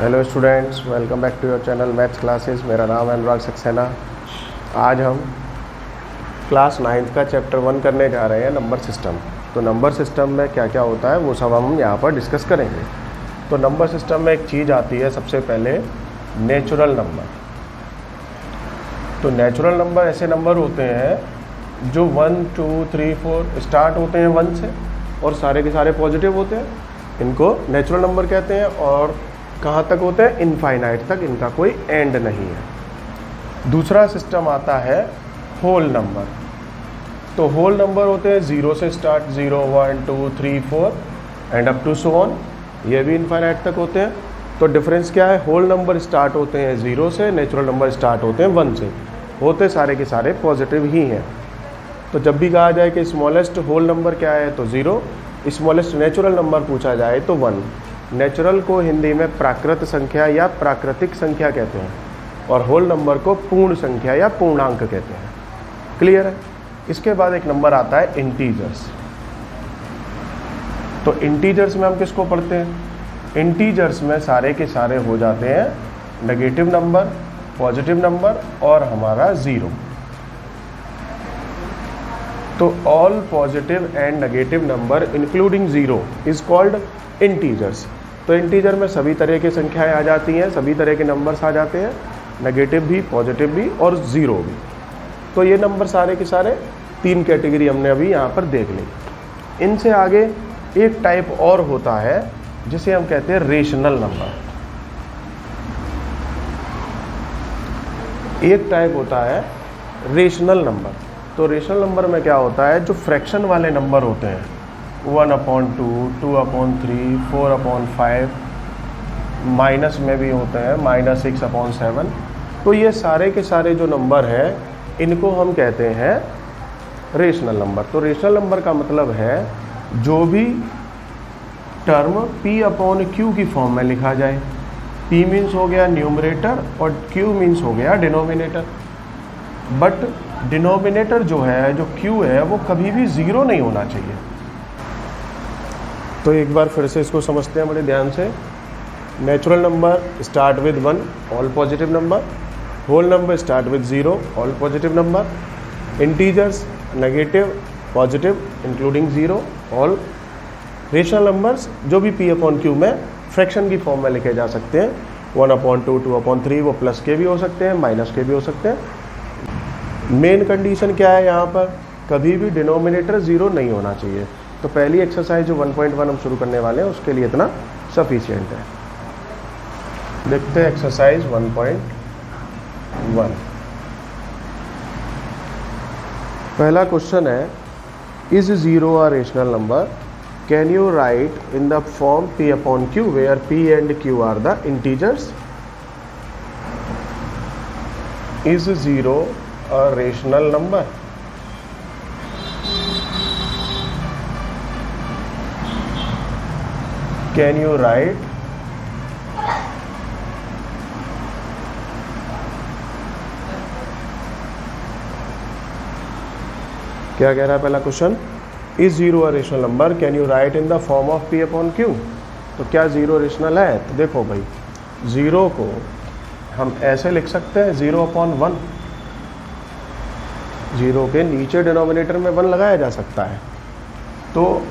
Hello students, welcome back to your channel maths classes. मेरा नाम है अनुराग सक्सेना। आज हम क्लास 9th का चैप्टर 1 करने जा रहे हैं, नंबर सिस्टम। तो नंबर सिस्टम में क्या क्या होता है वो सब हम यहाँ पर डिस्कस करेंगे। तो नंबर सिस्टम में एक चीज़ आती है सबसे पहले, नेचुरल नंबर। तो नेचुरल नंबर ऐसे नंबर होते हैं जो 1, 2, 3, 4 स्टार्ट होते हैं 1 से और सारे के सारे पॉजिटिव होते हैं। इनको नेचुरल नंबर कहते हैं। और कहाँ तक होते हैं? इनफाइनाइट तक, इनका कोई एंड नहीं है। दूसरा सिस्टम आता है होल नंबर। तो होल नंबर होते हैं 0 से start, 0, 1, 2, 3, 4 and up to so on. ये भी इनफाइनाइट तक होते हैं। तो डिफरेंस क्या है? होल नंबर स्टार्ट होते हैं 0 से, नेचुरल नंबर स्टार्ट होते हैं 1 से। होते सारे के सारे पॉजिटिव ही हैं। तो जब भी कहा जाए कि स्मॉलेस्ट होल नंबर क्या है तो 0, स्मॉलेस्ट नेचुरल नंबर पूछा जाए तो 1। नेचुरल को हिंदी में प्राकृत संख्या या प्राकृतिक संख्या कहते हैं और होल नंबर को पूर्ण संख्या या पूर्णांक कहते हैं। क्लियर है? इसके बाद एक नंबर आता है इंटीजर्स। तो इंटीजर्स में हम किसको पढ़ते हैं? इंटीजर्स में सारे के सारे हो जाते हैं नेगेटिव नंबर, पॉजिटिव नंबर और हमारा 0। तो all positive and negative number including 0 is called integers. तो इंटीजर में सभी तरह की संख्याएं आ जाती हैं, सभी तरह के नंबर्स आ जाते हैं, नेगेटिव भी, पॉजिटिव भी और 0 भी। तो ये नंबर सारे के सारे 3 कैटेगरी हमने अभी यहाँ पर देख ली। इनसे आगे एक टाइप और होता है जिसे हम कहते हैं रेशनल नंबर। एक टाइप होता है रेशनल नंबर। तो रेशनल नंबर में क्या होता है? जो फ्रैक्शन वाले नंबर होते हैं 1/2, 2/3, 4/5, माइनस में भी होते हैं -6/7। तो ये सारे के सारे जो नंबर हैं इनको हम कहते हैं रेशनल नंबर। तो रेशनल नंबर का मतलब है जो भी टर्म P/Q की फॉर्म में लिखा जाए। P मीन्स हो गया न्यूमरेटर और Q मीन्स हो गया डिनोमिनेटर। बट डिनोमिनेटर जो है, जो Q है, वो कभी भी 0 नहीं होना चाहिए। तो एक बार फिर से इसको समझते हैं बड़े ध्यान से। Natural number start with 1, all positive number. Whole number start with 0, all positive number. Integers negative, positive including 0, all rational numbers जो भी P/Q में फ्रैक्शन की फॉर्म में लिखे जा सकते हैं। 1/2, 2/3 वो प्लस के भी हो सकते हैं, माइनस के भी हो सकते हैं। मेन कंडीशन क्या है यहाँ पर? कभी भी डिनोमिनेटर 0 नहीं होना चाहिए। तो पहली एक्सरसाइज जो 1.1 हम शुरू करने वाले हैं उसके लिए इतना सफिशिएंट है। देखते हैं एक्सरसाइज 1.1। पहला क्वेश्चन है, is 0 a rational number? Can you write in the form P/Q where P and Q are the integers? Is 0 a rational number? Can you write क्या कह रहा है पहला question? Is 0 a rational number? Can you write in the form of P/Q? तो क्या 0 rational है? तो देखो भाई, 0 को हम ऐसे लिख सकते हैं 0/1। 0 के नीचे डिनोमिनेटर में 1 लगाया जा सकता है। तो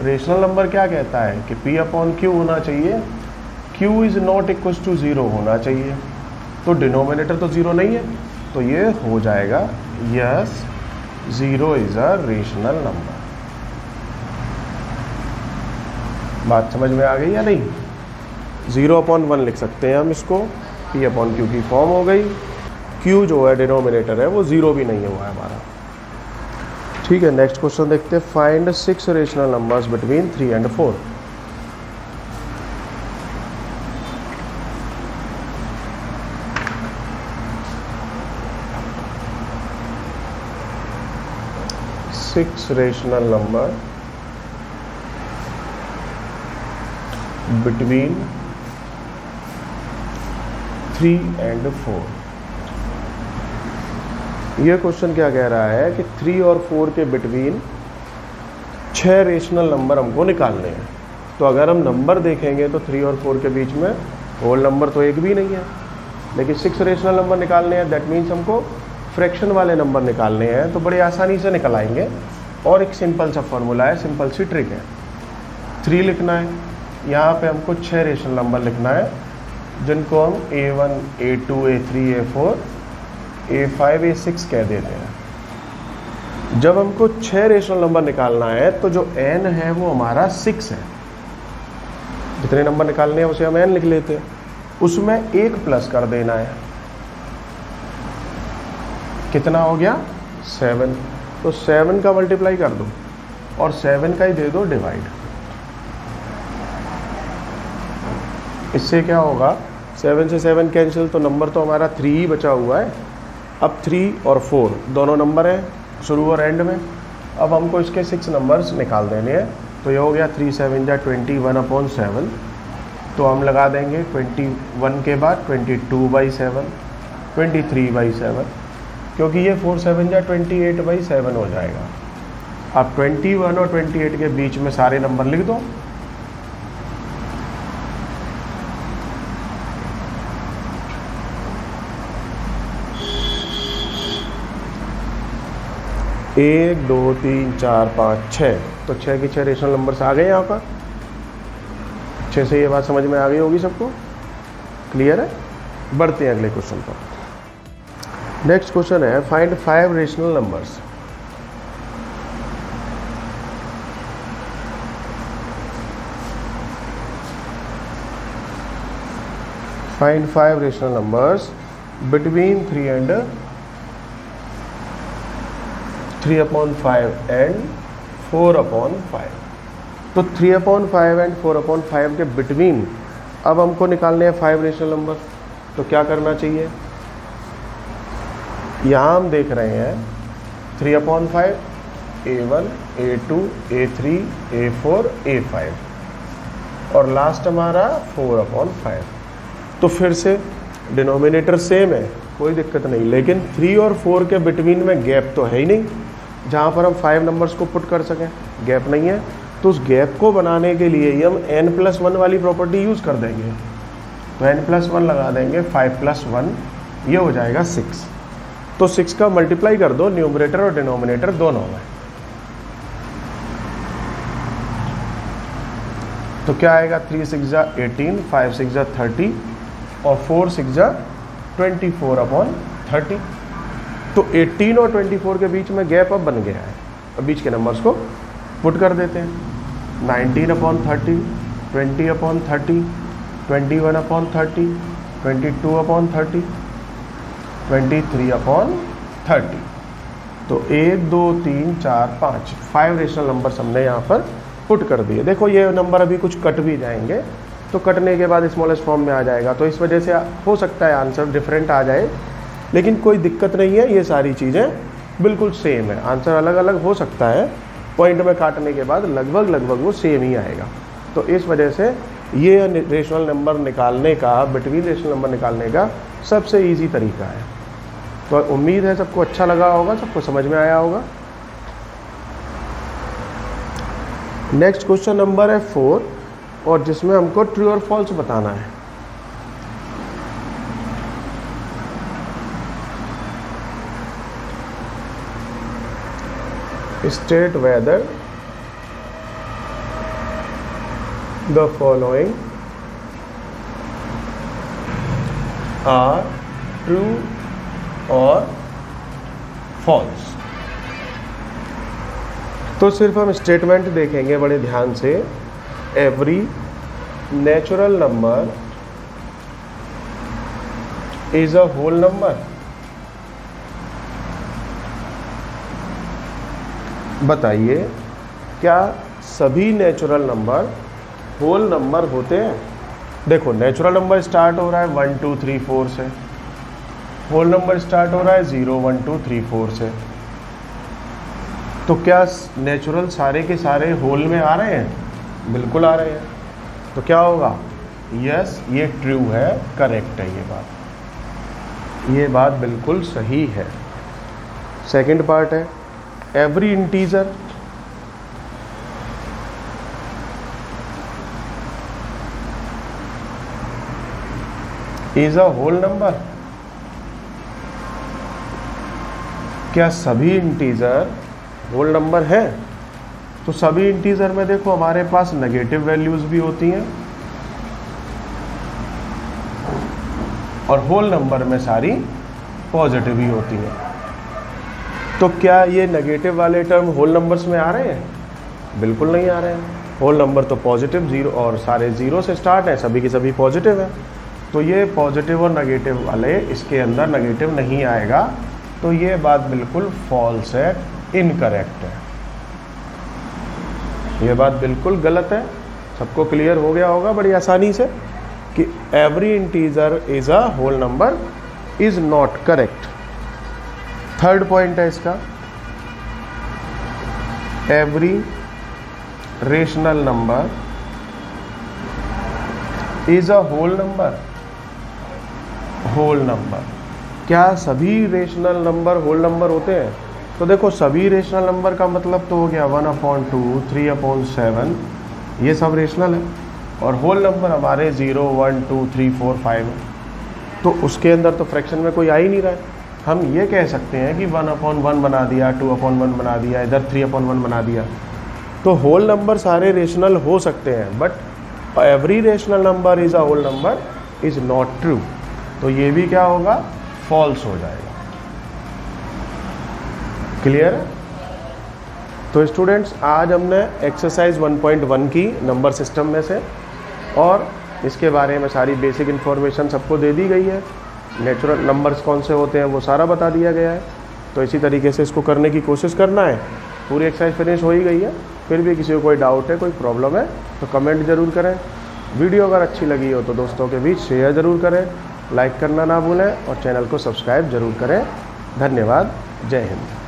रेशनल नंबर क्या कहता है कि P/Q होना चाहिए, Q is not equal to 0 होना चाहिए। तो डिनोमिनेटर तो 0 नहीं है, तो ये हो जाएगा yes 0 is a rational number. बात समझ में आ गई या नहीं? 0/1 लिख सकते हैं हम इसको, P/Q की फॉर्म हो गई। Q जो है डिनोमिनेटर है वो 0 भी नहीं हुआ है हमारा। ठीक है, नेक्स्ट क्वेश्चन देखते हैं। Find 6 rational numbers between 3 and 4। Six rational number between 3 and 4। ये क्वेश्चन क्या कह रहा है कि 3 और 4 के बिटवीन 6 रेशनल नंबर हमको निकालने हैं। तो अगर हम नंबर देखेंगे तो 3 और 4 के बीच में होल नंबर तो एक भी नहीं है, लेकिन 6 रेशनल नंबर निकालने हैं, दैट मीन्स हमको फ्रैक्शन वाले नंबर निकालने हैं, तो बड़ी आसानी से निकल आएंगे। और एक सिंपल सा फॉर्मूला है, सिंपल सी ट्रिक है। 3 लिखना है, यहाँ पे हमको 6 रेशनल नंबर लिखना है, जिनको हम A1, A2, A3, A4, A5, A6 कह देते हैं। जब हमको 6 रेशनल नंबर निकालना है तो जो n है वो हमारा 6 है। जितने नंबर निकालने हैं उसे हम n लिख लेते हैं, उसमें 1 प्लस कर देना है। कितना हो गया? 7। तो 7 का मल्टीप्लाई कर दो और 7 का ही दे दो डिवाइड। इससे क्या होगा? 7 से 7 कैंसिल, तो नंबर तो हमारा 3 ही बचा हुआ है। अब 3 और 4 दोनों नंबर हैं शुरू और एंड में। अब हमको इसके 6 नंबर्स निकाल देने हैं। तो ये हो गया 3 7 जा 21/7। तो हम लगा देंगे 21 के बाद 22/7, 23/7, क्योंकि ये 4 7 जा 28/7 हो जाएगा। अब 21 और 28 के बीच में सारे नंबर लिख दो। एक, 2, 3, 4, 5, 6, तो 6 के 6 रेशनल नंबर्स आ गए यहाँ पर। 6 से ये बात समझ में आ गई होगी सबको, क्लियर है? बढ़ते हैं अगले क्वेश्चन पर। नेक्स्ट क्वेश्चन है, find 5 rational numbers. Find 5 rational numbers between 3/5 and 4/5। तो 3/5 एंड 4/5 के बिटवीन अब हमको निकालने हैं 5 रेशनल नंबर। तो क्या करना चाहिए? यहाँ हम देख रहे हैं 3/5, A1, A2, A3, A4, A5 और लास्ट हमारा 4/5। तो फिर से डिनोमिनेटर सेम है, कोई दिक्कत नहीं, लेकिन 3 और 4 के बिटवीन में गैप तो है ही नहीं जहाँ पर हम 5 नंबर्स को पुट कर सकें। गैप नहीं है, तो उस गैप को बनाने के लिए ही हम n+1 वाली प्रॉपर्टी यूज़ कर देंगे। तो n+1 लगा देंगे, 5+1, ये हो जाएगा 6। तो 6 का मल्टीप्लाई कर दो न्यूमरेटर और डिनोमिनेटर दोनों में। तो क्या आएगा? 3 6 जा 18, 5 6 जा 30 और 4 6 जा 24/30। तो 18 और 24 के बीच में गैप अब बन गया है। अब बीच के नंबर्स को पुट कर देते हैं। 19/30, 20/30, 21/30, 22/30, 23/30। तो 1 2 3 4 5 रेशनल नंबर्स हमने यहाँ पर पुट कर दिए। देखो ये नंबर अभी कुछ कट भी जाएंगे, तो कटने के बाद स्मॉलेस्ट फॉर्म में आ जाएगा। तो इस वजह से हो सकता है आंसर डिफरेंट आ जाए, लेकिन कोई दिक्कत नहीं है, ये सारी चीज़ें बिल्कुल सेम है। आंसर अलग अलग हो सकता है, पॉइंट में काटने के बाद लगभग वो सेम ही आएगा। तो इस वजह से ये रेशनल नंबर निकालने का, बिटवीन रेशनल नंबर निकालने का सबसे ईजी तरीका है। तो उम्मीद है सबको अच्छा लगा होगा, सबको समझ में आया होगा। नेक्स्ट क्वेश्चन नंबर है 4, और जिसमें हमको ट्रू और फॉल्स बताना है। State whether the following are true or false। तो सिर्फ हम स्टेटमेंट देखेंगे बड़े ध्यान से। Every natural number is a whole number. बताइए, क्या सभी नेचुरल नंबर होल नंबर होते हैं? देखो, नेचुरल नंबर स्टार्ट हो रहा है 1 2 3 4 से, होल नंबर स्टार्ट हो रहा है 0 1 2 3 4 से। तो क्या नेचुरल सारे के सारे होल में आ रहे हैं? बिल्कुल आ रहे हैं। तो क्या होगा? यस, ये ट्रू है, करेक्ट है ये बात बिल्कुल सही है। सेकंड पार्ट है, every integer is a whole number. क्या सभी इंटीजर होल नंबर है? तो सभी इंटीजर में देखो हमारे पास नेगेटिव वैल्यूज भी होती हैं और होल नंबर में सारी पॉजिटिव ही होती हैं। तो क्या ये नेगेटिव वाले टर्म होल नंबर्स में आ रहे हैं? बिल्कुल नहीं आ रहे हैं। होल नंबर तो पॉजिटिव जीरो और सारे जीरो से स्टार्ट है, सभी की सभी पॉजिटिव है। तो ये पॉजिटिव और नेगेटिव वाले इसके अंदर नेगेटिव नहीं आएगा। तो ये बात बिल्कुल फॉल्स है, इनकरेक्ट है, ये बात बिल्कुल गलत है। सबको क्लियर हो गया होगा बड़ी आसानी से कि every integer is a whole number is not correct. Third point है इसका, every rational number is a whole number. Whole number, क्या सभी रेशनल नंबर होल नंबर होते हैं? तो देखो सभी रेशनल नंबर का मतलब तो हो गया 1/2, 3/7, ये सब रेशनल है। और होल नंबर हमारे 0, 1, 2, 3, 4, 5 है। तो उसके अंदर तो फ्रैक्शन में कोई आ ही नहीं रहा है। हम ये कह सकते हैं कि 1/1 बना दिया, 2/1 बना दिया, इधर 3/1 बना दिया। तो होल नंबर सारे रेशनल हो सकते हैं, but every rational number is a whole number is not true. तो ये भी क्या होगा? फॉल्स हो जाएगा। क्लियर है? तो स्टूडेंट्स आज हमने एक्सरसाइज 1.1 की नंबर सिस्टम में से, और इसके बारे में सारी बेसिक इन्फॉर्मेशन सबको दे दी गई है। नेचुरल नंबर्स कौन से होते हैं वो सारा बता दिया गया है। तो इसी तरीके से इसको करने की कोशिश करना है। पूरी एक्सरसाइज फिनिश हो ही गई है। फिर भी किसी को कोई डाउट है, कोई प्रॉब्लम है तो कमेंट ज़रूर करें। वीडियो अगर अच्छी लगी हो तो दोस्तों के बीच शेयर ज़रूर करें, लाइक करना ना भूलें और चैनल को सब्सक्राइब ज़रूर करें। धन्यवाद। जय हिंद।